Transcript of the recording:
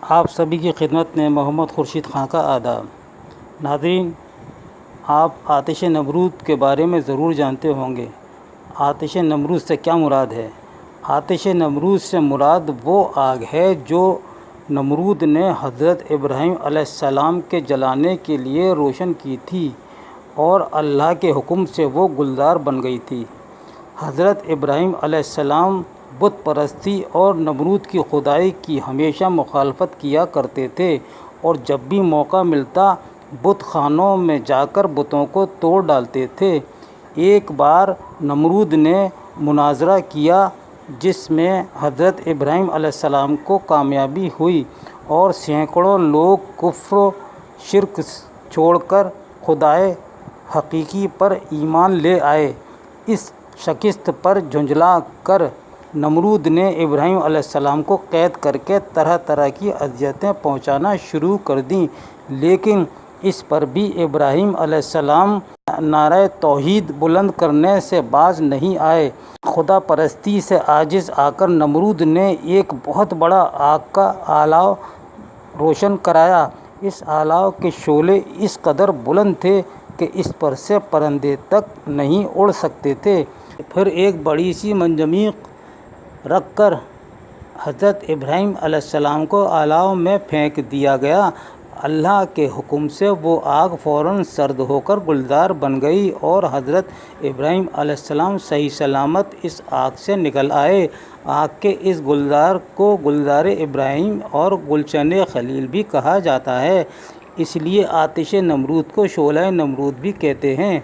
آپ سبھی کی خدمت میں محمد خورشید خان کا آداب۔ ناظرین، آپ آتش نمرود کے بارے میں ضرور جانتے ہوں گے۔ آتش نمرود سے کیا مراد ہے؟ آتش نمرود سے مراد وہ آگ ہے جو نمرود نے حضرت ابراہیم علیہ السلام کے جلانے کے لیے روشن کی تھی اور اللہ کے حکم سے وہ گلزار بن گئی تھی۔ حضرت ابراہیم علیہ السلام بت پرستی اور نمرود کی خدائی کی ہمیشہ مخالفت کیا کرتے تھے اور جب بھی موقع ملتا بت خانوں میں جا کر بتوں کو توڑ ڈالتے تھے۔ ایک بار نمرود نے مناظرہ کیا جس میں حضرت ابراہیم علیہ السلام کو کامیابی ہوئی اور سینکڑوں لوگ کفر و شرک چھوڑ کر خدائے حقیقی پر ایمان لے آئے۔ اس شکست پر جھنجلا کر نمرود نے ابراہیم علیہ السلام کو قید کر کے طرح طرح کی اذیتیں پہنچانا شروع کر دیں، لیکن اس پر بھی ابراہیم علیہ السلام نعرہ توحید بلند کرنے سے باز نہیں آئے۔ خدا پرستی سے عاجز آ کر نمرود نے ایک بہت بڑا آگ کا اعلاؤ روشن کرایا۔ اس اعلاؤ کے شعلے اس قدر بلند تھے کہ اس پر سے پرندے تک نہیں اڑ سکتے تھے۔ پھر ایک بڑی سی منجنیق رکھ کر حضرت ابراہیم علیہ السلام کو اعلاؤ میں پھینک دیا گیا۔ اللہ کے حکم سے وہ آگ فوراً سرد ہو کر گلزار بن گئی اور حضرت ابراہیم علیہ السلام صحیح سلامت اس آگ سے نکل آئے۔ آگ کے اس گلزار کو گلزار ابراہیم اور گلشن خلیل بھی کہا جاتا ہے، اس لیے آتش نمرود کو شعلہ نمرود بھی کہتے ہیں۔